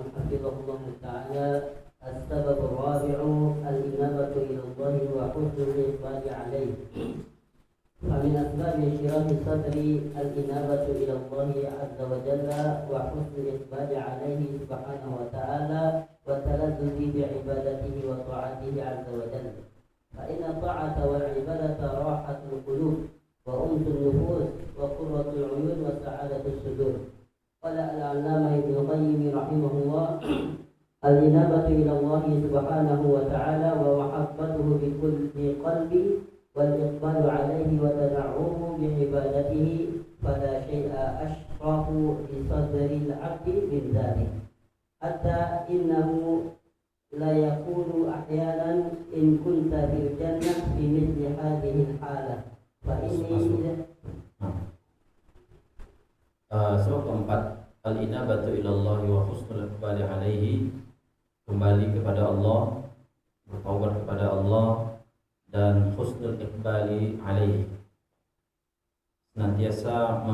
حفظه الله تعالى. السبب الرابع الإنابة إلى الله وحسن الإقبال عليه. فمن أسباب انشراح الصدر الإنابة إلى الله عز وجل وحسن الإقبال عليه سبحانه وتعالى والتلذذ بعبادته وطاعته عز وجل. فإن الطاعة والعبادة راحة القلوب وأنس النفوس وقرة العيون وسعادة الصدور. قال العلامة ابن القيم رحمه الله: الإنابة إلى الله سبحانه وتعالى ومحبته بكل قلب والإقبال عليه وتنعمه بعبادته، فلا شيء أشرف لصدر العبد من ذلك، حتى إنه لا يقول أحيانا إن كنت في الجنة في مثل هذه الحالة فإني. Sebab keempat, al-inabatu ilallahi wa husnul iqbali alaihi, kembali kepada Allah, bertaubat kepada Allah, dan husnul iqbali alaihi, senantiasa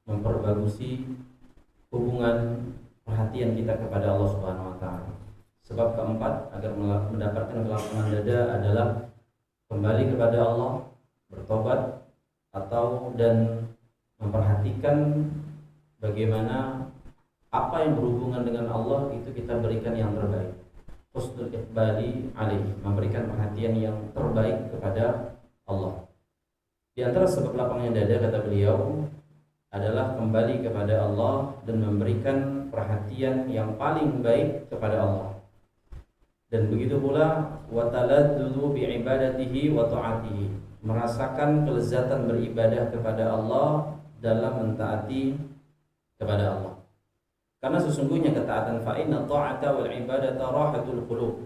memperbagusi hubungan perhatian kita kepada Allah Subhanahu wa taala. Sebab keempat, agar mendapatkan kelapangan dada adalah kembali kepada Allah, bertobat dan memperhatikan bagaimana apa yang berhubungan dengan Allah itu kita berikan yang terbaik. Husnul iqbali alaihi, memberikan perhatian yang terbaik kepada Allah. Di antara sebab lapangnya dada, kata beliau, adalah kembali kepada Allah dan memberikan perhatian yang paling baik kepada Allah. Dan begitu pula wa taladdudu bi ibadatihi wa ta'atihi, merasakan kelezatan beribadah kepada Allah dalam mentaati kepada Allah. Karena sesungguhnya ketaatan, fa inna ta'ata wal ibadata rahatul qulub,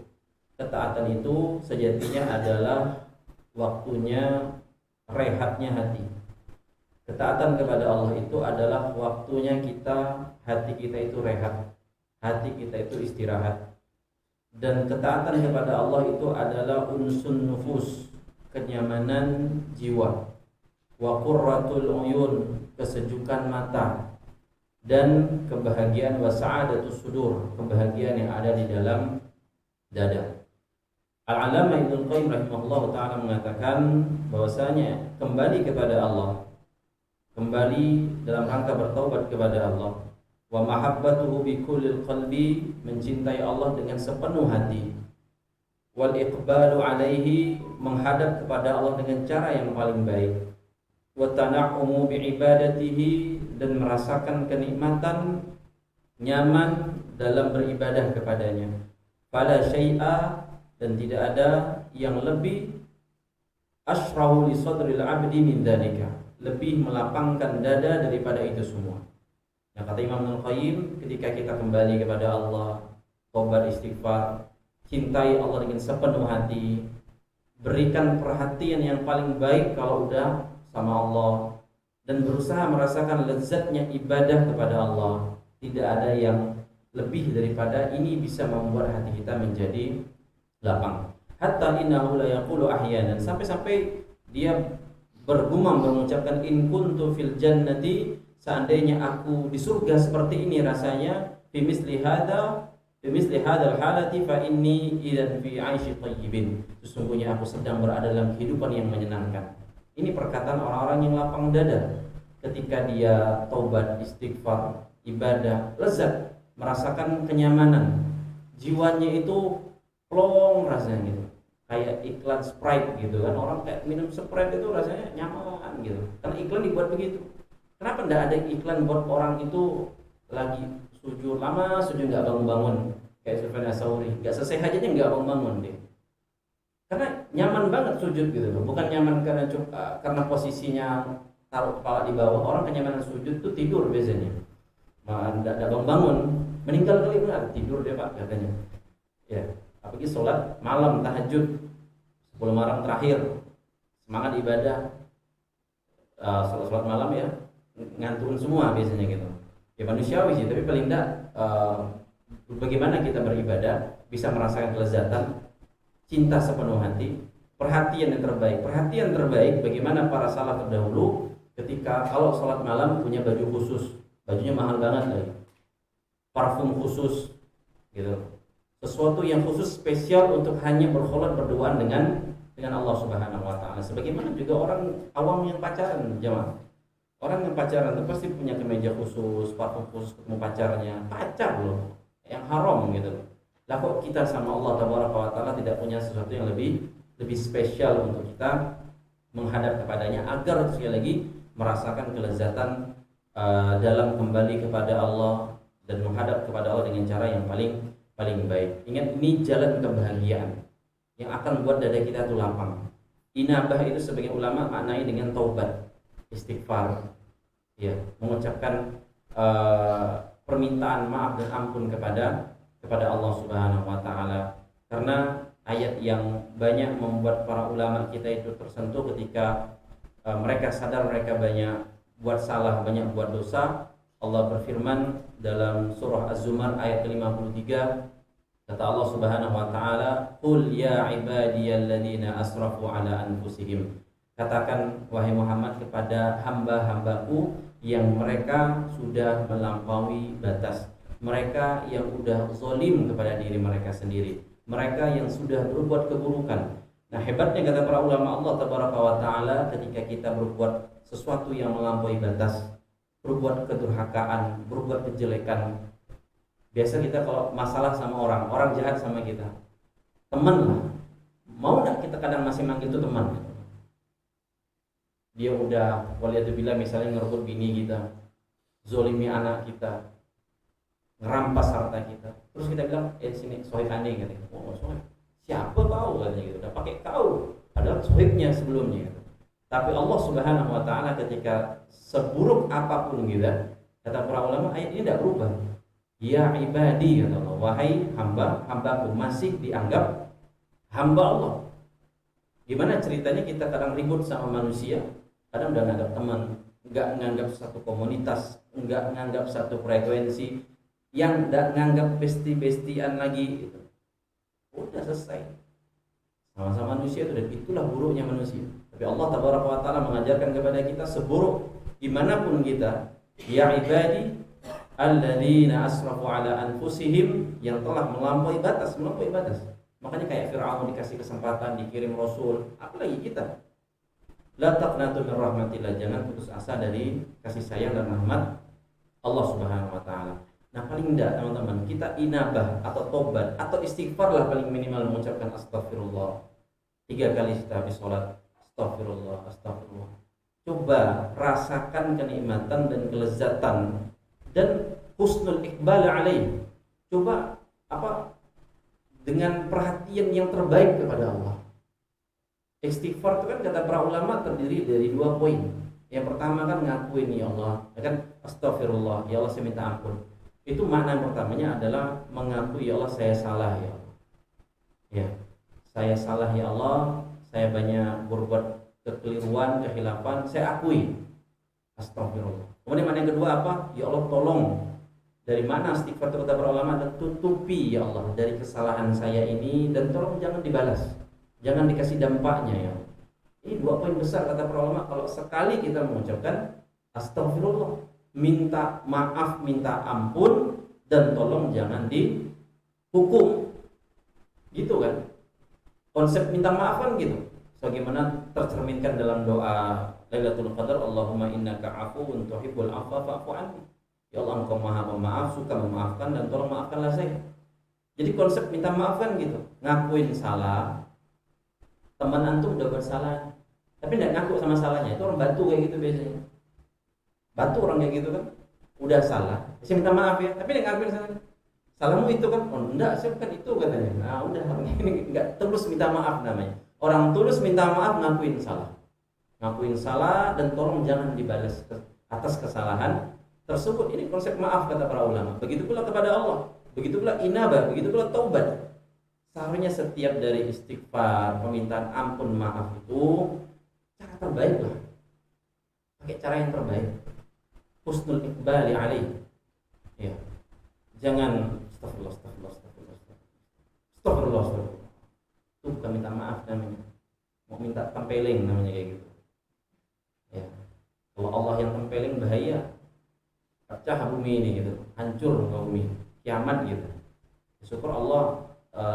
ketaatan itu sejatinya adalah waktunya rehatnya hati. Ketaatan kepada Allah itu adalah waktunya hati kita itu rehat, hati kita itu istirahat. Dan ketaatan kepada Allah itu adalah unsun nufus, kenyamanan jiwa, wa qurratul uyun, kesejukan mata, dan kebahagiaan, wa sa'adatus sudur, kebahagiaan yang ada di dalam dada. Al-Allamah Ibnu Qayyim rahimahullah ta'ala mengatakan bahwasanya kembali kepada Allah, kembali dalam rangka bertaubat kepada Allah, wa mahabbatuhu bi kullil qalbi, mencintai Allah dengan sepenuh hati, wal iqbalu alaihi, menghadap kepada Allah dengan cara yang paling baik, wa tana'umu bi ibadatihi, dan merasakan kenikmatan nyaman dalam beribadah kepadanya. Fala syai'a, dan tidak ada yang lebih ashrahu li sadril abdi min dzalika, lebih melapangkan dada daripada itu semua. Nah, kata Imam Al-Qayyim, ketika kita kembali kepada Allah, taubat istighfar, cintai Allah dengan sepenuh hati, berikan perhatian yang paling baik kalau udah sama Allah, dan berusaha merasakan lezatnya ibadah kepada Allah, tidak ada yang lebih daripada ini bisa membuat hati kita menjadi lapang. Hatta innahu la yaqulu ahyanan, sampai-sampai dia bergumam, mengucapkan in kuntu fil jannati, seandainya aku di surga seperti ini rasanya, bimisli hadzal halati fa inni idzan fi 'aisy thayyibin, sesungguhnya aku sedang berada dalam kehidupan yang menyenangkan. Ini perkataan orang-orang yang lapang dada ketika dia taubat, istighfar, ibadah, lezat, merasakan kenyamanan. Jiwanya itu plong rasanya gitu. Kayak iklan Sprite gitu kan, orang kayak minum Sprite itu rasanya nyaman gitu. Karena iklan dibuat begitu. Kenapa enggak ada iklan buat orang itu lagi sujud lama, sujud enggak bangun-bangun kayak Sufyan Ats-Tsauri, enggak selesai hajatnya enggak bangun-bangun deh. Karena nyaman banget sujud gitu loh. Bukan nyaman karena posisinya taruh kepala di bawah. Orang kenyamanan sujud tuh tidur biasanya. Enggak bangun-bangun, meninggal kali benar, tidur dia Pak katanya. Ya, apalagi sholat malam tahajud 10 malam terakhir, semangat ibadah, sholat malam ya, ngantukun semua biasanya gitu. Ya manusiawi sih, tapi paling enggak bagaimana kita beribadah bisa merasakan kelezatan, cinta sepenuh hati, perhatian yang terbaik. Perhatian terbaik bagaimana para salaf terdahulu ketika kalau sholat malam punya baju khusus, bajunya mahal banget lagi. parfum khusus gitu, sesuatu yang khusus spesial untuk hanya berkholat berduaan dengan Allah Subhanahu wa taala. Sebagaimana juga orang awam yang pacaran, jemaah. Orang yang pacaran itu pasti punya kemeja khusus, parfum khusus ketemu pacarnya, pacar loh, yang haram gitu. Lah kok kita sama Allah Tabaraka wa taala tidak punya sesuatu yang lebih spesial untuk kita menghadap kepadanya agar sekali lagi merasakan kelezatan dalam kembali kepada Allah dan menghadap kepada Allah dengan cara yang paling baik. Ingat, ini jalan kebahagiaan yang akan membuat dada kita itu lapang. Inabah itu sebagian ulama maknai dengan taubat, istighfar, ya, mengucapkan permintaan maaf dan ampun kepada Allah Subhanahu wa taala. Karena ayat yang banyak membuat para ulama kita itu tersentuh ketika mereka sadar mereka banyak buat salah, banyak buat dosa. Allah berfirman dalam surah Az-Zumar ayat ke-53, kata Allah Subhanahu wa taala, "Qul ya ibadiyalladzina asrafu ala anfusihim." Katakan wahai Muhammad kepada hamba-hambaku yang mereka sudah melampaui batas, mereka yang sudah zalim kepada diri mereka sendiri, mereka yang sudah berbuat keburukan. Nah, hebatnya kata para ulama Allah Tabaraka wa taala, ketika kita berbuat sesuatu yang melampaui batas, berbuat kedurhakaan, berbuat kejelekan. Biasa kita kalau masalah sama orang jahat sama kita, teman lah, mau nggak kita kadang masih manggil itu teman? Dia udah waliyadzubillah misalnya ngerebut bini kita, zolimi anak kita, ngerampas harta kita, terus kita bilang, sini sohib aneh, katanya. Oh sohib, siapa kau, katanya gitu, udah pakai kau, padahal sohibnya sebelumnya gitu. Tapi Allah Subhanahu wa taala ketika seburuk apapun kita, kata para ulama, ayat ini tidak berubah. Ya ibadi, kata Allah, wahai hambaku, masih dianggap hamba Allah. Gimana ceritanya kita kadang ribut sama manusia, kadang udah nganggap teman, nggak nganggap satu komunitas, nggak nganggap satu frekuensi, yang nggak nganggap besti-bestian lagi, gitu. Udah selesai. Sama-sama manusia itu, dan itulah buruknya manusia. Tapi Allah Tabaraka wa taala mengajarkan kepada kita seburuk dimanapun kita, ya ibadi alladzina asrafu ala anfusihim, yang telah melampaui batas. Makanya kayak Fir'aun dikasih kesempatan, dikirim Rasul, apalagi kita. La taqnatu min rahmatillah, jangan putus asa dari kasih sayang dan rahmat Allah Subhanahu wa taala. Nah, paling enggak teman-teman, kita inabah atau tobat atau istighfar lah paling minimal, mengucapkan astagfirullah 3 kali setelah habis sholat. Astagfirullah. Coba rasakan kenikmatan dan kelezatan dan husnul iqbal alaih. Coba dengan perhatian yang terbaik kepada Allah. Istighfar itu kan kata para ulama terdiri dari 2 poin. Yang pertama kan ngakuin, ya Allah, kan astagfirullah, ya Allah saya minta ampun. Itu makna pertamanya adalah mengakui, ya Allah saya salah, ya Allah. Ya, saya salah ya Allah, saya banyak berbuat kekeliruan, kehilafan, saya akui. Astagfirullah. Kemudian mana yang kedua apa? Ya Allah tolong. Dari mana istighfar itu kata para ulama? Dan tutupi ya Allah dari kesalahan saya ini, dan tolong jangan dibalas. Jangan dikasih dampaknya ya. Ini 2 poin besar kata para ulama. Kalau sekali kita mengucapkan astagfirullah, minta maaf, minta ampun, dan tolong jangan dihukum. Gitu kan? Konsep minta maaf kan gitu. Bagaimana tercerminkan dalam doa Lailatul Qadar, Allahumma innaka afuwun tuhibbul afwa fa'fu anni. Ya Allah, Engkau Maha Pemaaf, suka memaafkan, dan tolong maafkanlah saya. Jadi konsep minta maaf kan gitu. Ngakuin salah. Teman antum udah bersalah, tapi enggak ngaku sama salahnya. Itu orang batu kayak gitu biasanya. Batu orang kayak gitu kan. Udah salah, saya minta maaf ya, tapi enggak ngakuin salahnya. Salahmu itu kan, oh enggak, saya bukan itu katanya. Nah udah, ini enggak tulus minta maaf namanya. Orang tulus minta maaf ngakuin salah, dan tolong jangan dibalas atas kesalahan tersebut. Ini konsep maaf kata para ulama. Begitu pula kepada Allah, begitu pula inabah, begitu pula taubat. Seharusnya setiap dari istighfar, permintaan ampun, maaf itu cara terbaik lah. Pakai cara yang terbaik. Husnul iqbali alaih. Ya. Jangan astagfirullah. Itu bukan minta maaf namanya. Mau minta tempeling namanya kayak gitu. Ya. Kalau Allah yang tempeling bahaya. Pecah bumi ini gitu. Hancur bumi. kiamat gitu. Syukur Allah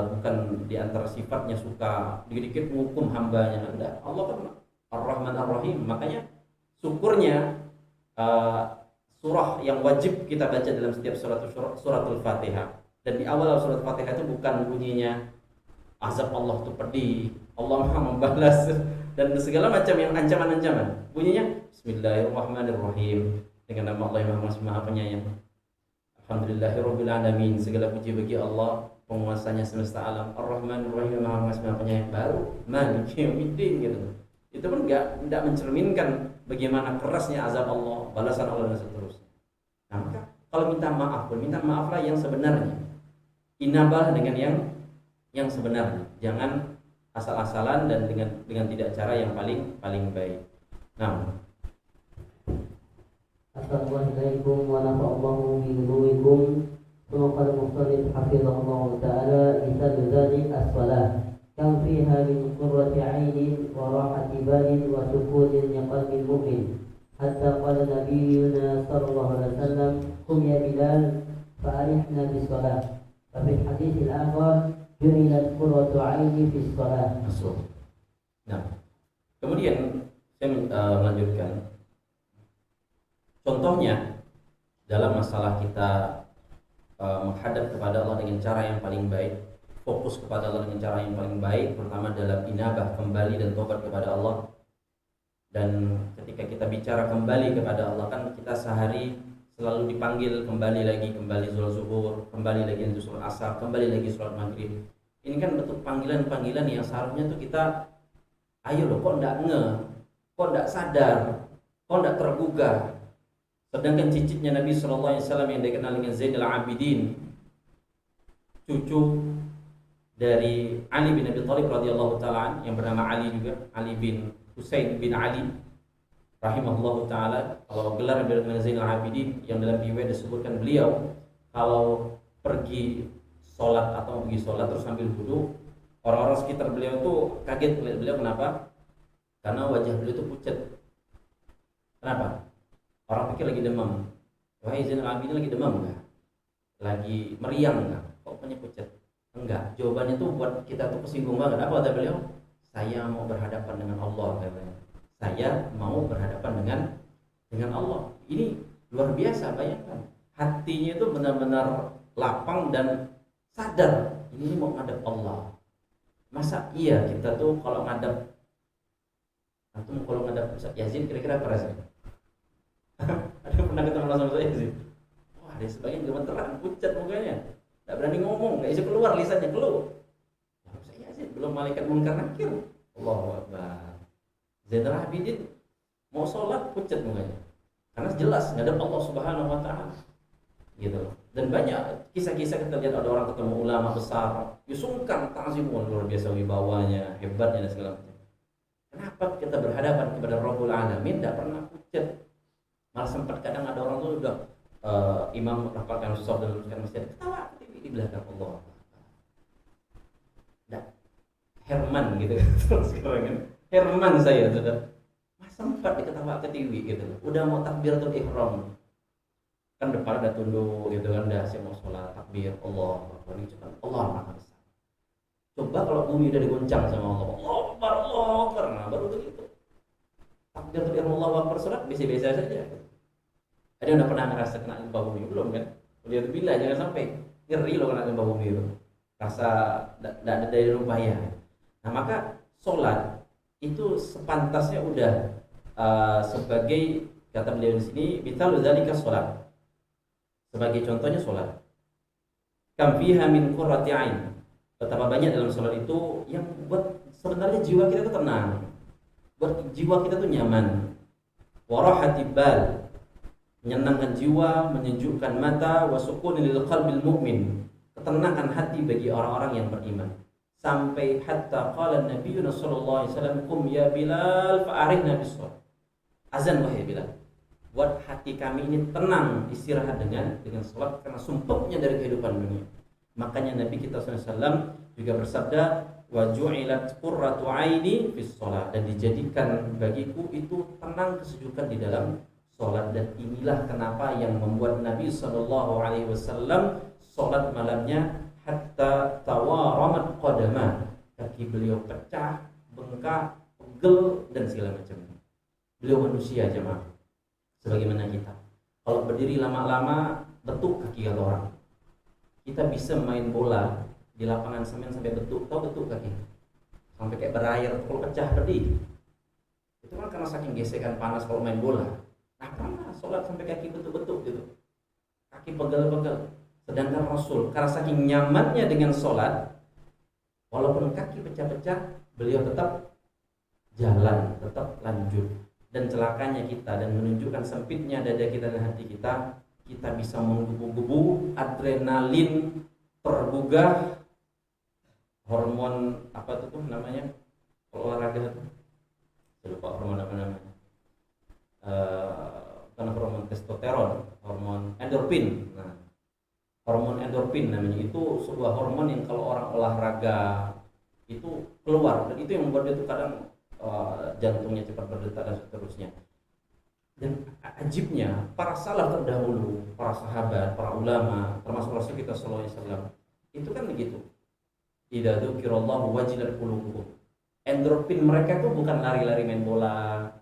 bukan di antara sifatnya suka dikit-dikit menghukum hambanya, enggak. Allah kan Ar-Rahman Ar-Rahim, makanya syukurnya surah yang wajib kita baca dalam setiap suratul Fatihah. Dan di awal surat Fatihah itu bukan bunyinya azab Allah itu pedih, Allah Maha membalas dan segala macam yang ancaman-ancaman. Bunyinya Bismillahirrahmanirrahim, dengan nama Allah yang Maha Penyayang. Alhamdulillahirabbil alamin, segala puji bagi Allah penguasanya semesta alam. Ar-Rahman Ar-Rahim, Maha Penyayang. Baru Maliki Yaumiddin gitu. Itu pun enggak mencerminkan bagaimana kerasnya azab Allah, balasan Allah dan seterusnya. Nah, maka kalau minta maaf, minta maaflah yang sebenarnya. Inabah dengan yang sebenarnya. Jangan asal-asalan dan dengan tidak cara yang paling baik. Nah, Assalamualaikum warahmatullahi wabarakatuh. ثم قال المصنف حفظه الله تعالى مثال ذلك الصلاة كم فيها من قرة عين وراحة بال وسكون لقلب المؤمن حتى قال نبينا صلى الله عليه وسلم قم يا بلال فأرحنا بالصلاة. وفي الحديث الآخر جعلت قرة عيني في الصلاة. Nah, kemudian saya melanjutkan. Contohnya dalam masalah kita menghadap kepada Allah dengan cara yang paling baik, fokus kepada Allah dengan cara yang paling baik, pertama dalam inabah, kembali dan tobat kepada Allah. Dan ketika kita bicara kembali kepada Allah, kan kita sehari selalu dipanggil kembali sholat zuhur, kembali lagi untuk sholat asar, kembali lagi sholat maghrib. Ini kan bentuk panggilan-panggilan yang seharusnya tuh kita, ayo loh, kok enggak kok enggak sadar, kok enggak tergugah. Sedangkan cicitnya Nabi SAW yang dikenal dengan Zainal Abidin, cucu dari Ali bin Abi Thalib radhiyallahu taala, yang bernama Ali juga, Ali bin Husain bin Ali rahimahullahu taala. Kalau gelar dengan Zainal Abidin, yang dalam riwayat disebutkan beliau kalau pergi sholat atau pergi sholat terus sambil wudu, orang-orang sekitar beliau tuh kaget melihat beliau. Kenapa? Karena wajah beliau itu pucat. Kenapa? Orang pikir lagi demam. Wahai Zainal Abidin, lagi demam enggak? Lagi meriang enggak? Kok punya pucat? Enggak. Jawabannya tuh buat kita tuh kesinggung banget. Apa kata beliau? Saya mau berhadapan dengan Allah, katanya. Saya mau berhadapan dengan Allah. Ini luar biasa, bayangkan. Hatinya itu benar-benar lapang dan sadar ini mau ngadep Allah. Masa iya kita tuh kalau ngadep Ustaz Yazid, kira-kira apa rasanya? Ada pernah ketemu langsung Ustaz Yazid? Wah, ada sebagian gemeteran, pucat mukanya, nggak berani ngomong, nggak bisa keluar, lisannya keluar. Ustaz Yazid belum malaikat munkar nakir. Allahu Akbar. Zainal Abidin mau sholat pucat mukanya, karena jelas ngadep Allah Subhanahu Wa Taala, gitu. Dan banyak kisah-kisah kita lihat ada orang ketemu ulama besar, disungkan ta'zim, luar biasa wibawanya, hebatnya dan segala macam. Kenapa kita berhadapan kepada Rabbul Alamin tidak pernah pucat? Malah sempat kadang ada orang tuh udah imam rapatkan sholat dan luruskan masjid, ketawa di belakang Allah. Nah, Herman gitu sekarang kan. Herman saya sudah sempat diketawa ke TV gitu. Udah mau takbiratul ihram, kan depan ada tunduk gitu kan, udah siap mau sholat, takbir Allah Akbar, cepat Allah Maha Besar. Coba kalau bumi udah digoncang sama Allah, Allah Akbar, nah baru begitu. Takbiratul ihram Allah Akbar, sholat biasa-biasa saja. Ada yang udah pernah ngerasa kena gempa bumi belum kan? Udah itu bila jangan sampai ngeri lo kena gempa bumi itu. Rasa tidak ada daya upaya. Nah maka sholat itu sepantasnya udah sebagai kata beliau di sini, mithalu dzalika sholat. Sebagai contohnya sholat. Kam fiha min qurrati ain. Betapa banyak dalam sholat itu yang buat sebenarnya jiwa kita itu tenang, buat jiwa kita tuh nyaman. Warahati bal, menyenangkan jiwa, menyejukkan mata, wasukun lil qalbil mu'min, ketenangan hati bagi orang-orang yang beriman. Sampai hatta qala Nabi sallallahu alaihi wasallam, qum ya Bilal fa'arihna bis-shalah. Azan wahai Bilal, buat hati kami ini tenang, istirahat dengan salat, karena sumpahnya dari kehidupan dunia. Makanya Nabi kita SAW juga bersabda, wa ju'ilat qurratu aini fis shalah, dan dijadikan bagiku itu tenang, kesejukan di dalam salat. Dan inilah kenapa yang membuat Nabi SAW sholat malamnya hatta tawaramat qadama, kaki beliau pecah, bengkak, pegel dan segala macam. Beliau manusia jemaah, sebagaimana kita. Kalau berdiri lama-lama betuk kaki kata orang. Kita bisa main bola di lapangan semen sampai betuk, tahu betuk kaki? Sampai kayak berair, kalau pecah berdiri. Itu kan karena saking gesekan panas kalau main bola. Nah, pernah sholat sampai kaki betuk-betuk gitu, kaki pegel-pegel. Sedangkan Rasul karena saking nyamannya dengan sholat, walaupun kaki pecah-pecah, beliau tetap jalan, tetap lanjut. Dan celakanya kita dan menunjukkan sempitnya dada kita dan hati kita, kita bisa menggebu-gebu, adrenalin tergugah, hormon apa itu tuh namanya kalau olahraga itu, saya lupa hormon apa namanya, bukan hormon testosteron, hormon endorfin. Nah, hormon endorfin namanya, itu sebuah hormon yang kalau orang olahraga itu keluar, dan itu yang membuat dia tuh kadang jantungnya cepat berdetak dan seterusnya. Dan ajibnya para salaf terdahulu, para sahabat, para ulama, termasuk Rasul kita sallallahu alaihi wasallam, itu kan begitu. Idza dzukirallahu wajilat qulubuhum. Endorfin mereka tuh bukan lari-lari main bola,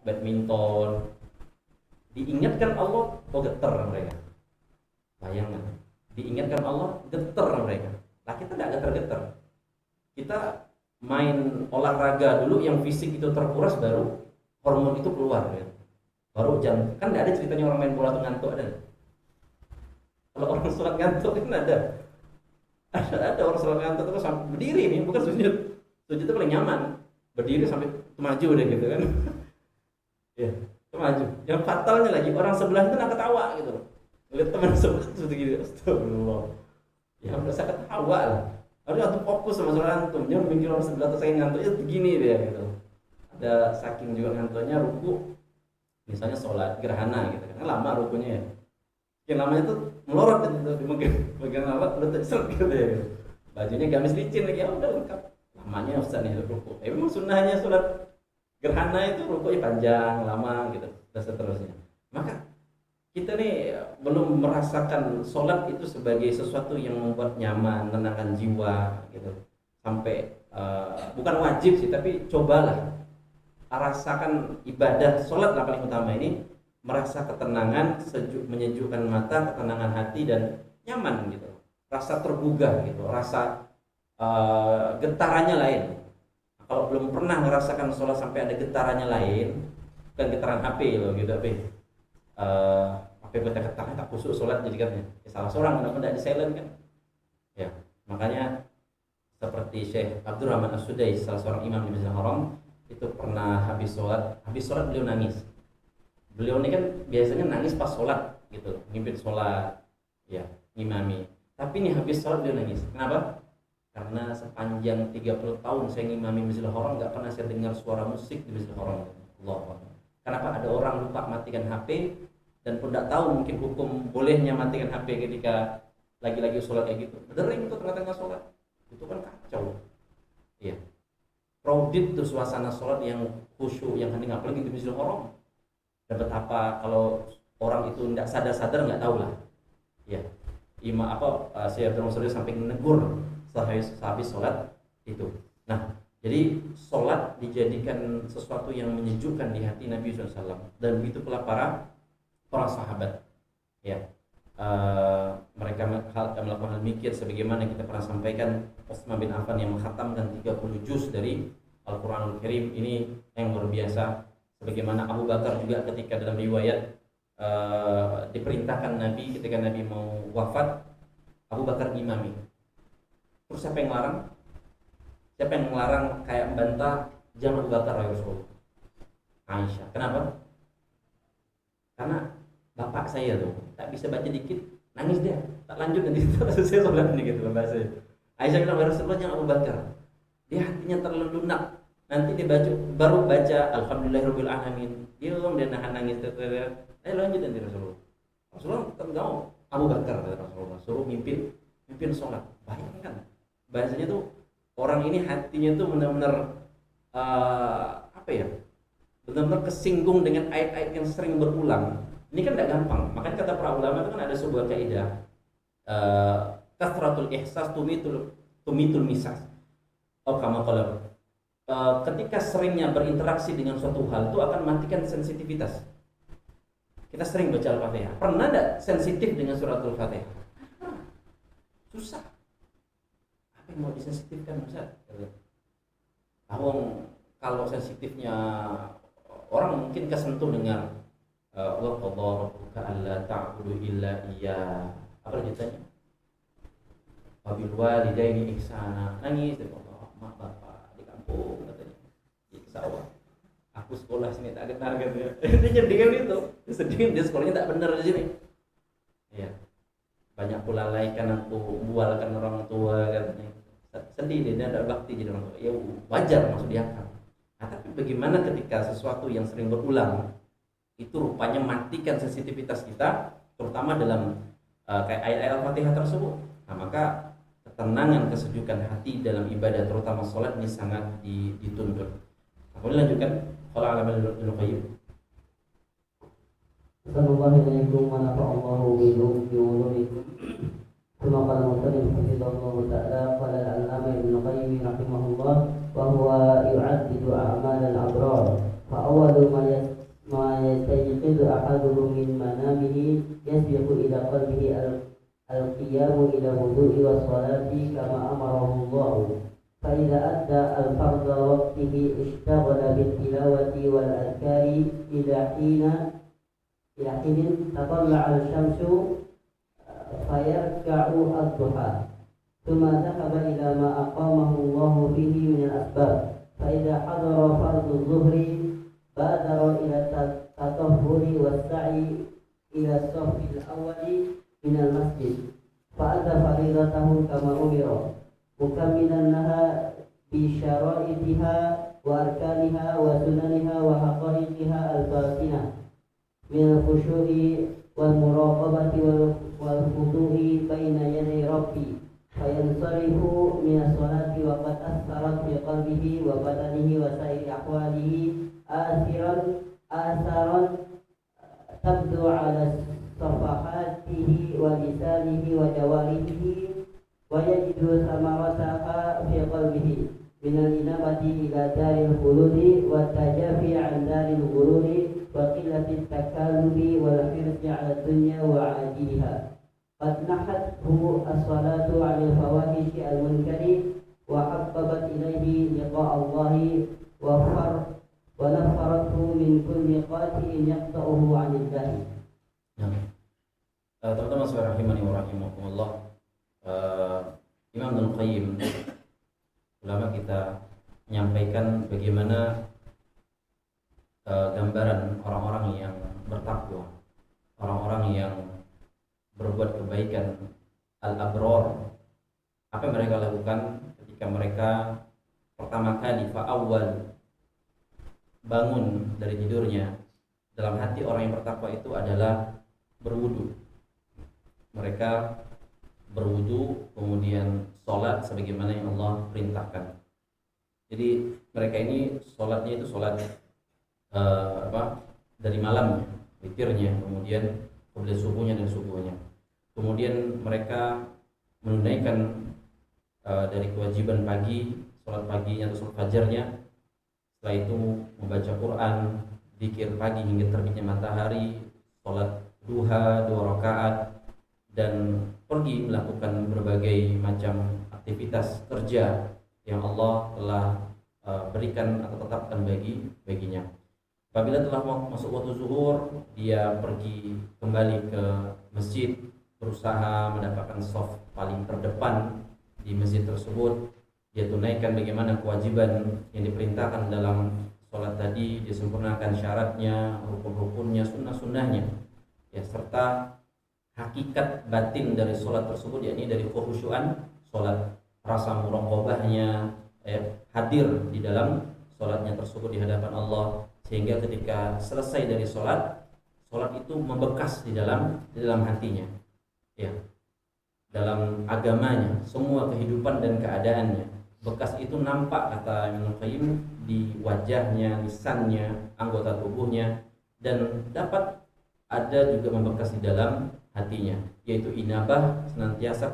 badminton. Diingatkan Allah, oh getar mereka. Bayangkan, diingatkan Allah, getar mereka. Lah kita tidak getar-getar. Kita main olahraga dulu yang fisik itu terkuras, baru hormon itu keluar ya. Baru jantung, kan tidak ada ceritanya orang main bola tuh ngantuk, ada. Kalau orang sholat ngantuk kan ada orang sholat ngantuk terus sampai berdiri nih, bukan sujud. Sujud itu paling nyaman, berdiri sampai maju deh gitu kan. Ya, maju. Yang fatalnya lagi orang sebelah itu nak ketawa gitu. Lihat teman sebelah itu gitu, astagfirullah. Ya merasa ketawa lah. Harus antum fokus sama sholat antum, jangan mikir orang sebelah tuh saya ngantuknya begini dia gitu. Ada saking juga ngantuknya ruku, misalnya sholat gerhana gitu kan, lama rukunya ya. Yang lamanya tuh melorot gitu, mungkin bagian apa lutut seret gitu ya. Gitu. Bajunya gamis licin lagi, ya udah lengkap. Lamanya Ustaz nih ruku. Memang sunnahnya sholat gerhana itu rukunya panjang, lama gitu dan seterusnya. Maka kita nih belum merasakan sholat itu sebagai sesuatu yang membuat nyaman, menenangkan jiwa gitu. Sampai bukan wajib sih, tapi cobalah rasakan ibadah sholat lah paling utama ini, merasa ketenangan, menyejukkan mata, ketenangan hati dan nyaman gitu. Rasa tergugah gitu, rasa getarannya lain. Kalau belum pernah merasakan sholat sampai ada getarannya lain, bukan getaran HP loh gitu, HP kita ketaknya tak khusus sholat jadi kan ya, salah seorang tidak di silent kan ya. Makanya seperti Syekh Abdurrahman As-Sudais, salah seorang imam di Masjidil Haram, itu pernah habis sholat beliau nangis. Beliau ini kan biasanya nangis pas sholat gitu, ngimpin sholat ya, ngimami. Tapi ini habis sholat beliau nangis. Kenapa? Karena sepanjang 30 tahun saya ngimami Masjidil Haram nggak pernah saya dengar suara musik di Masjidil Haram. Allah. Kenapa ada orang lupa matikan HP dan pun tidak tahu mungkin hukum bolehnya matikan HP ketika lagi-lagi sholat kayak gitu. Berdering itu tengah-tengah sholat, itu kan kacau. Iya. Crowded tuh suasana sholat yang khusyuk, yang hening, apalagi di Masjidil Haram. Dapat apa kalau orang itu tidak sadar-sadar nggak tahu lah. Ya. Saya terus sampai menegur sehabis sholat itu. Nah, jadi sholat dijadikan sesuatu yang menyejukkan di hati Nabi SAW, dan begitu pula para sahabat. Ya, mereka melakukan hal mikir sebagaimana kita pernah sampaikan Utsman bin Affan yang mengkhatamkan 30 juz dari Al-Quranul Karim ini yang luar biasa. Sebagaimana Abu Bakar juga ketika dalam riwayat diperintahkan Nabi ketika Nabi mau wafat, Abu Bakar imami. Terus siapa yang melarang? Siapa yang melarang kayak membantah? Jangan Abu Bakar ya Rasulullah. Aisyah. Kenapa? Karena bapak saya tuh tak bisa baca dikit, nangis dia, tak lanjut nanti tak selesai sholat nih gitu bahasa. Aisyah bilang, Rasulullah jangan Abu Bakar, dia hatinya terlalu lunak, nanti dia baru baca Alhamdulillahirabbil alamin, dia nahan nangis, lanjut nanti Rasulullah tetap nggak mau. Abu Bakar Rasulullah suruh mimpin sholat. Bayangkan bahasanya tuh orang ini hatinya tuh benar-benar benar-benar kesinggung dengan ayat-ayat yang sering berulang. Ini kan tidak gampang. Makanya kata para ulama itu kan ada sebuah kaidah. kasratul ihsas tumitul misas. Oh, kama qala. Ketika seringnya berinteraksi dengan suatu hal itu akan matikan sensitivitas. Kita sering baca Al-Fatihah. Pernah enggak sensitif dengan suratul Fatihah? Susah. Apa yang mau disensitifkan, Ustaz? Kalau sensitifnya orang mungkin kesentuh dengan wa qadha rabbuka alla ta'budu illa iyyah. Apa lanjutannya? Wa bil walidaini ihsana. Nangis Allah, mak bapak di kampung katanya. Di sawah. Aku sekolah sini tak kenal katanya. Dia nyedihkan itu. Dia sekolahnya tak benar di sini. Iya. Banyak pula lalaikan aku, bualkan orang tua katanya. Sedih dia ada bakti jadi orang tua. Ya wajar masuk di akal. Nah, tapi bagaimana ketika sesuatu yang sering berulang itu rupanya matikan sensitivitas kita, terutama dalam kayak ayat-ayat Al-Fatihah tersebut. Nah, maka ketenangan, kesejukan hati dalam ibadah terutama sholat ini sangat dituntut. Aku lanjutkan. Qala Al-Imam Ibnu Qayyim. Assalamualaikum warahmatullahi wabarakatuh. ثم قال المصنف حفظه الله تعالى قال العلامة ابن القيم رحمه الله وهو يعدد أعمال الأبرار فأول ما يستيقظ أحدهم من منامه يسبق إلى قلبه القيام إلى الوضوء والصلاة كما أمره الله فإذا أدى الفرض وقته اشتغل بالتلاوة والأذكار إلى حين تطلع الشمس فيركع الضحى ثم ذهب إلى ما أقامه الله فيه من الأسباب فإذا حضر فرض الظهر بادر إلى التطهر والسعي إلى الصف الأول من المسجد فأدى فريضته كما أمر مكملا لها بشرائطها وأركانها وسننها وحقائقها الباطنة من الخشوع والمراقبة والخضوع بين يدي ربي فينصرف من الصلاة وقد أثرت في قلبه وبدنه وسائر أحواله آثارا تبدو على صفحاته ولسانه وجوارحه ويجد ثمرتها في قلبه من الإنابة إلى دار الخلود والتجافي عن دار الغرور وقلة التكالب والحرص على الدنيا وعاجلها قد نحته الصلاة عن الفواحش المنكر وحببت إليه لقاء الله ونفرته من كل قاتل يقطعه عن الله. Teman-teman saudara rahimani wa rahimakumullah, Imam Ibnu Qayyim ulama kita menyampaikan bagaimana gambaran orang-orang yang bertakwa, orang-orang yang berbuat kebaikan, al-abrar. Apa yang mereka lakukan ketika mereka pertama kali fa'awwal bangun dari tidurnya, dalam hati orang yang bertakwa itu adalah berwudu. Mereka berwudu kemudian sholat sebagaimana yang Allah perintahkan. Jadi mereka ini sholatnya itu sholat dari malamnya, witirnya, kemudian kemudian subuhnya dan subuhnya. Kemudian mereka menunaikan dari kewajiban pagi, sholat paginya atau sholat fajarnya. Setelah itu membaca Quran, zikir pagi hingga terbitnya matahari, sholat duha 2 rakaat, dan pergi melakukan berbagai macam aktivitas kerja yang Allah telah berikan atau tetapkan baginya. Apabila telah masuk waktu zuhur, dia pergi kembali ke masjid, berusaha mendapatkan saf paling terdepan di masjid tersebut. Dia tunaikan bagaimana kewajiban yang diperintahkan dalam sholat tadi, dia sempurnakan syaratnya, rukun-rukunnya, sunnah-sunnahnya, ya, serta hakikat batin dari sholat tersebut, yakni dari khusyuan sholat, rasa muraqabahnya, hadir di dalam sholatnya tersebut di hadapan Allah, sehingga ketika selesai dari sholat itu membekas di dalam hatinya, ya, dalam agamanya, semua kehidupan dan keadaannya. Bekas itu nampak, kata Ibnu Qayyim, di wajahnya, lisannya, anggota tubuhnya, dan dapat ada juga membekas di dalam hatinya, yaitu inabah, senantiasa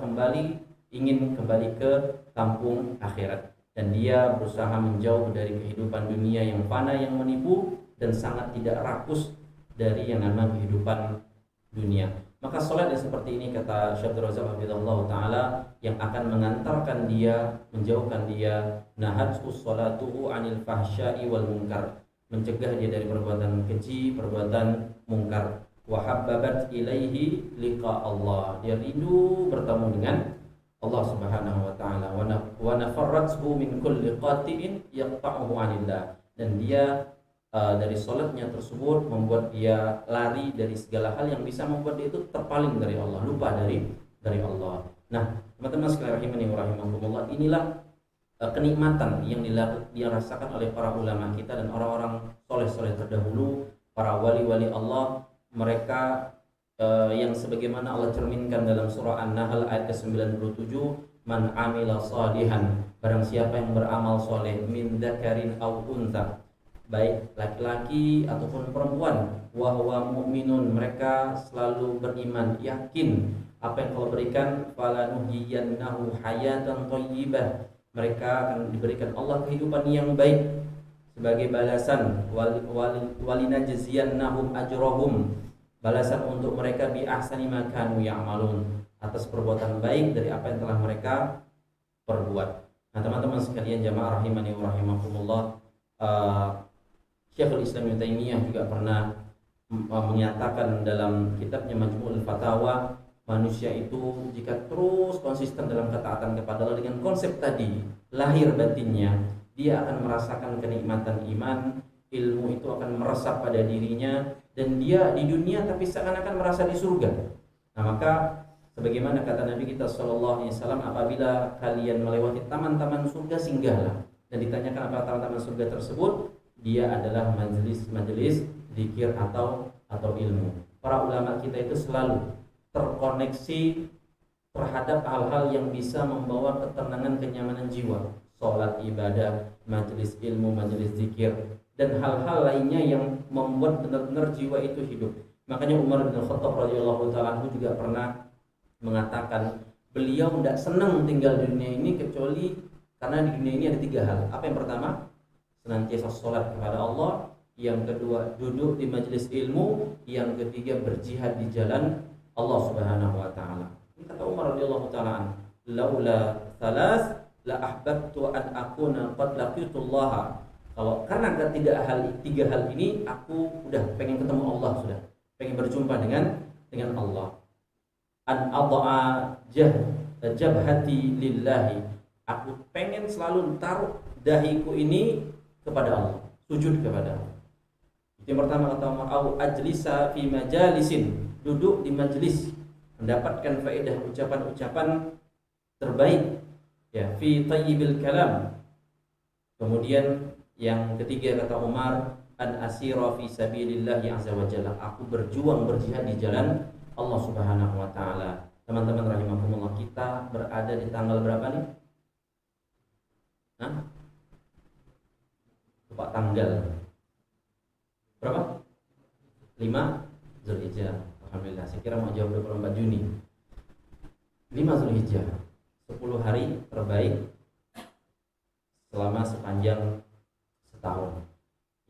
ingin kembali ke kampung akhirat, dan dia berusaha menjauh dari kehidupan dunia yang fana, yang menipu, dan sangat tidak rakus dari yang namanya kehidupan dunia. Maka sholat yang seperti ini, kata Syekh Abdul Razak hafizahullah ta'ala, yang akan mengantarkan dia, menjauhkan dia, nahathu sholatuhu anil fahsya'i wal munkar, mencegah dia dari perbuatan keji, perbuatan mungkar. Wa habbabat ilaihi liqa Allah, dia rindu bertemu dengan Allah Subhanahu wa taala. Wa nafarrathu min kulli qati'in yaqta'uhu 'anillah, dan dia dari sholatnya tersebut membuat dia lari dari segala hal yang bisa membuat dia itu terpaling dari Allah, lupa dari Allah. Nah, teman-teman sekalian rahimani wa rahimakumullah, inilah kenikmatan yang dirasakan oleh para ulama kita dan orang-orang soleh-soleh terdahulu, para wali-wali Allah. Mereka yang sebagaimana Allah cerminkan dalam surah An-Nahl ayat ke-97, man amila salihan, barang siapa yang beramal soleh, min dzakarin aw untha, baik laki-laki ataupun perempuan, wa huwa mu'minun, mereka selalu beriman, yakin apa yang Allah berikan, falanuhyiyannahu hayatan thayyibah, mereka akan diberikan Allah kehidupan yang baik sebagai balasan, walinajziyannahum ajrahum, balasan untuk mereka bi ahsani ma kanu ya'malun, atas perbuatan baik dari apa yang telah mereka perbuat. Nah, teman-teman sekalian jamaah rahimani wa rahimakumullah, Syekhul Islam Ibnu Taimiyah juga pernah menyatakan dalam kitabnya Majmu'ul Fatawa, manusia itu jika terus konsisten dalam ketaatan kepada Allah dengan konsep tadi, lahir batinnya, dia akan merasakan kenikmatan iman, ilmu itu akan meresap pada dirinya, dan dia di dunia tapi seakan-akan merasa di surga. Nah, maka sebagaimana kata Nabi kita SAW, apabila kalian melewati taman-taman surga, singgahlah. Dan ditanyakan apa taman-taman surga tersebut, dia adalah majelis zikir atau ilmu. Para ulama kita itu selalu terkoneksi terhadap hal-hal yang bisa membawa ketenangan, kenyamanan jiwa, sholat, ibadah, majelis ilmu, majelis zikir, dan hal-hal lainnya yang membuat benar-benar jiwa itu hidup. Makanya Umar bin Khattab radhiyallahu ta'ala juga pernah mengatakan, beliau tidak senang tinggal di dunia ini kecuali karena di dunia ini ada 3 hal. Apa yang pertama? Senantiasa sholat kepada Allah. Yang kedua, duduk di majelis ilmu. Yang ketiga, berjihad di jalan Allah Subhanahu wa taala. Ini kata Umar radhiyallahu ta'ala, laula thalas la ahbabtu an akuna qad laqitullah. Kalau karena tiga hal ini, aku udah pengen ketemu Allah, sudah pengen berjumpa dengan Allah. An adha jabhati lillahi, aku pengen selalu taruh dahiku ini kepada Allah, sujud kepada Allah. Itu yang pertama kata Umar, au ajlisa fi majalisin, duduk di majelis, mendapatkan faedah ucapan-ucapan terbaik, ya, fi thayyibil kalam. Kemudian yang ketiga kata Umar, an asira fi sabilillah azza wa jalla, aku berjuang berjihad di jalan Allah Subhanahu wa taala. Teman-teman rahimakumullah, kita berada di tanggal berapa nih? Lupa tanggal. Berapa? 5 Zulhijjah. Alhamdulillah, saya kira mau jawab 24 Juni. 5 Zulhijjah, 10 hari terbaik selama sepanjang setahun,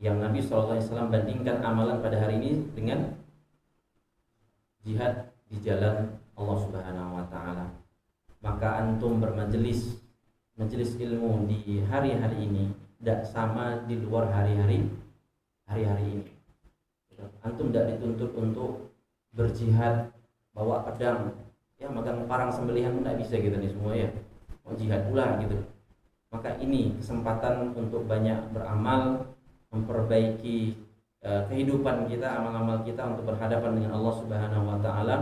yang Nabi SAW bandingkan amalan pada hari ini dengan jihad di jalan Allah Subhanahu wa taala. Maka antum majelis ilmu di hari-hari ini tidak sama di luar hari-hari ini. Antum tidak dituntut untuk berjihad bawa pedang, ya megang parang sembelihan pun tidak bisa gitu nih semua, ya mau jihad pula gitu. Maka ini kesempatan untuk banyak beramal, memperbaiki kehidupan kita, amal-amal kita untuk berhadapan dengan Allah Subhanahu wa taala,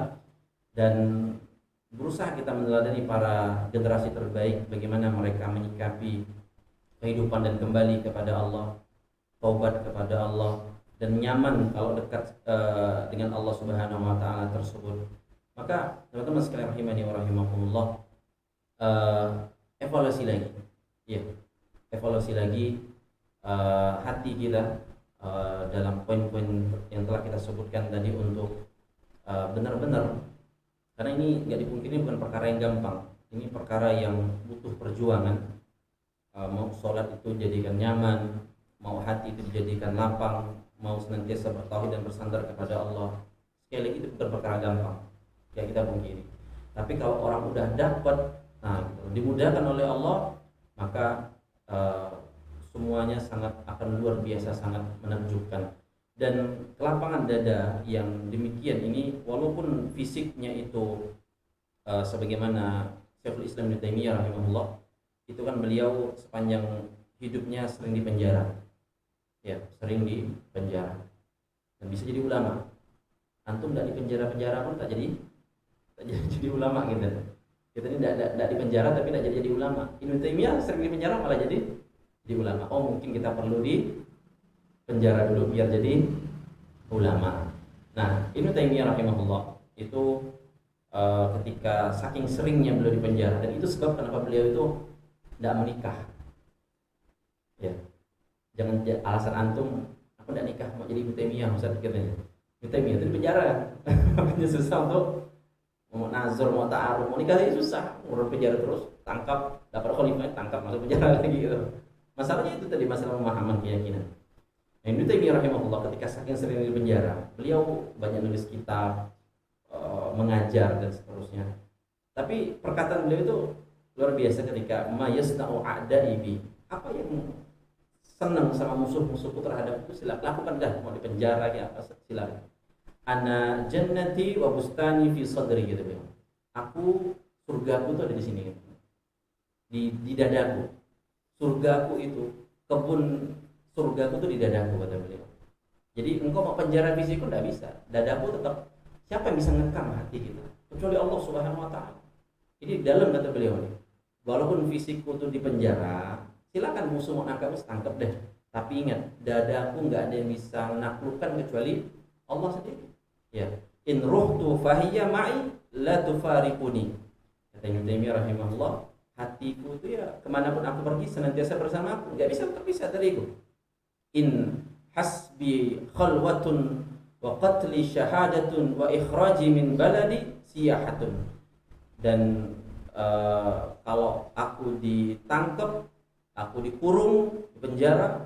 dan berusaha kita meneladani para generasi terbaik, bagaimana mereka menyikapi kehidupan dan kembali kepada Allah, taubat kepada Allah, dan nyaman kalau dekat dengan Allah Subhanahu wa taala tersebut. Maka teman-teman sekalian rahimani wa rahimakumullah, evaluasi lagi hati kita, dalam poin-poin yang telah kita sebutkan tadi untuk benar-benar, karena ini nggak dipungkiri bukan perkara yang gampang, ini perkara yang butuh perjuangan. Mau sholat itu jadikan nyaman, mau hati itu dijadikan lapang, mau senantiasa bertauhid dan bersandar kepada Allah, sekali lagi itu bukan perkara gampang ya kita pungkiri. Tapi kalau orang udah dapat, nah gitu, dimudahkan oleh Allah, maka semuanya sangat akan luar biasa, sangat menakjubkan. Dan kelapangan dada yang demikian ini, walaupun fisiknya itu sebagaimana Syekhul Islam Ibnu Taimiyah rahimahullah, itu kan beliau sepanjang hidupnya sering di penjara, ya sering di penjara, dan bisa jadi ulama. Antum tidak di penjara pun tak jadi ulama gitu. Kita ini tidak di penjara tapi tidak jadi ulama. Ibnu Taimiyah sering di penjara malah jadi ulama. Oh mungkin kita perlu di penjara dulu biar jadi ulama. Nah, Ibnu Taimiyah rahimahullah itu ketika saking seringnya beliau di penjara, dan itu sebab kenapa beliau itu tidak menikah. Ya, jangan alasan antum aku tidak nikah mau jadi Ibnu Taimiyah, Ustaz katanya. Ibnu Taimiyah itu di penjara, makanya susah untuk mau nazar, mau ta'aruf, mau nikah itu susah, ngurus penjara terus, tangkap, dapat khalifah, tangkap, masuk penjara lagi gitu. Masalahnya itu tadi, masalah pemahaman keyakinan. Nah, Ibnu Taimiyah rahimahullah ketika saking sering di penjara, beliau banyak nulis kitab, mengajar dan seterusnya. Tapi perkataan beliau itu luar biasa ketika mayasna'u a'da'ibi, apa yang senang sama musuh-musuhku terhadap itu silakan lakukan, dah mau di penjara ya apa silakan. Ana jannati wa bustani fi sadri gitu beliau. Aku, surgaku tuh ada di sini gitu. Di dadaku. Surgaku itu, kebun surgaku tuh di dadaku kata beliau. Jadi engkau mau penjara fisikku tidak bisa, dadaku tetap. Siapa yang bisa ngekang hati kita kecuali Allah Subhanahu wa taala. Ini dalam kata beliau nih. Walaupun fisikku tuh di penjara, silakan musuh mau nangkap tangkap deh. Tapi ingat, dadaku nggak ada yang bisa menaklukkan kecuali Allah sendiri. Ya, in ruhtu fahiya ma'i la tufariquni. Kata Ibnu Taimiyah rahimahullah, hatiku itu ya kemanapun aku pergi senantiasa bersama aku, nggak bisa terpisah dariku. In hasbi khalwatun wa qatli syahadatun wa ikhraji min baladi siyahatun. Dan kalau aku ditangkap, aku dikurung di penjara,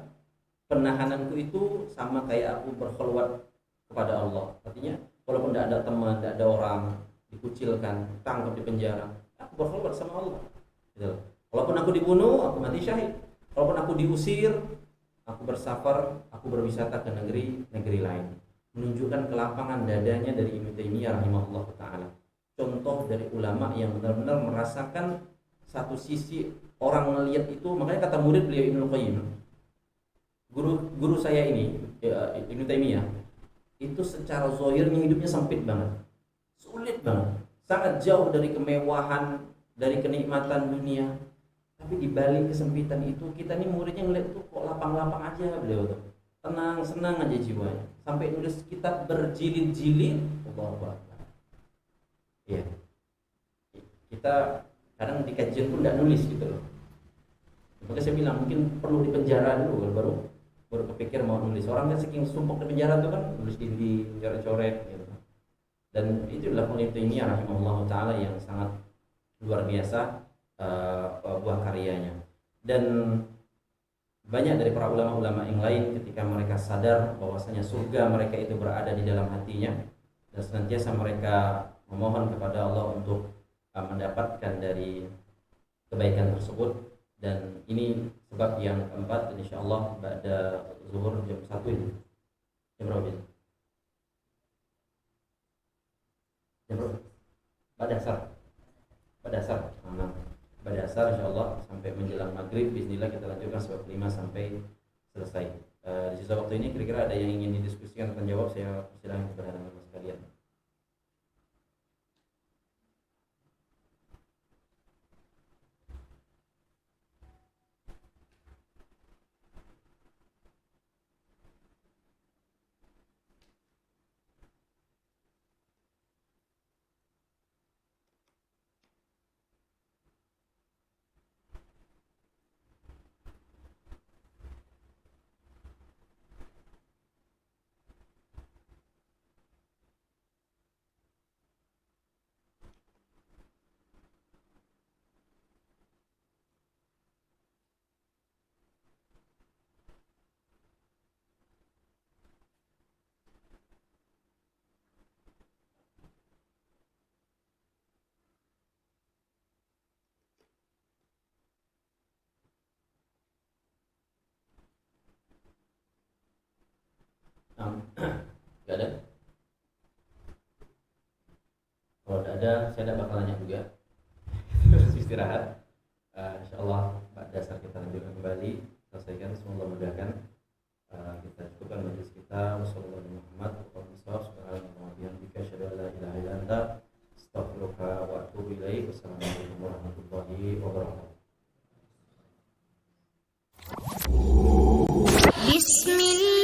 penahananku itu sama kayak aku berkhulwat kepada Allah. Artinya walaupun tidak ada teman, tidak ada orang, dikucilkan, tangkap di penjara, aku berkhulwat sama Allah gitu. Walaupun aku dibunuh, aku mati syahid. Walaupun aku diusir, aku bersafar, aku berwisata ke negeri lain. Menunjukkan kelapangan dadanya dari Ibnu Taimiyah rahimahullah ta'ala. Contoh dari ulama yang benar-benar merasakan satu sisi orang melihat itu. Makanya kata murid beliau Ibnu Qayyim, guru saya ini Ibnu Taimiyah, itu secara zahirnya hidupnya sempit banget, sulit banget, sangat jauh dari kemewahan, dari kenikmatan dunia. Tapi di balik kesempitan itu, kita nih muridnya ngeliat tuh kok lapang-lapang aja beliau tuh, tenang, senang aja jiwanya, sampai nulis kitab berjilid-jilid. Allahu Akbar. Ya, kita kadang di kajian pun tidak nulis gitu loh. Maka saya bilang mungkin perlu di penjara dulu baru kepikir mau nulis. Orang kan saking sumpuk di penjara tuh kan nulis dinding, coret-coret gitu. Dan itulah Ibnu Taimiyah rahimahullah taala yang sangat luar biasa buah karyanya. Dan banyak dari para ulama-ulama yang lain ketika mereka sadar bahwasanya surga mereka itu berada di dalam hatinya, dan senantiasa mereka memohon kepada Allah untuk mendapatkan dari kebaikan tersebut. Dan ini sebab yang keempat, dan insyaallah pada zuhur jam 1 ini. Jam berapa ini? Jam berapa? Pada asar. Pada asar insyaallah sampai menjelang maghrib bismillah kita lanjutkan sebab 5 sampai selesai. Di sisa waktu ini kira-kira ada yang ingin didiskusikan atau jawab, saya persilakan kepada teman-teman sekalian. Gak ada. Kalau tidak ada, saya tidak bakal nanya juga. Terus istirahat. Insyaallah pada dasar kita lanjutkan kembali, selesaikan, semoga memudahkan. Kita cukupkan majelis kita. Wassalamualaikum warahmatullahi wabarakatuh. Wassalamualaikum warahmatullahi wabarakatuh. Bismillah.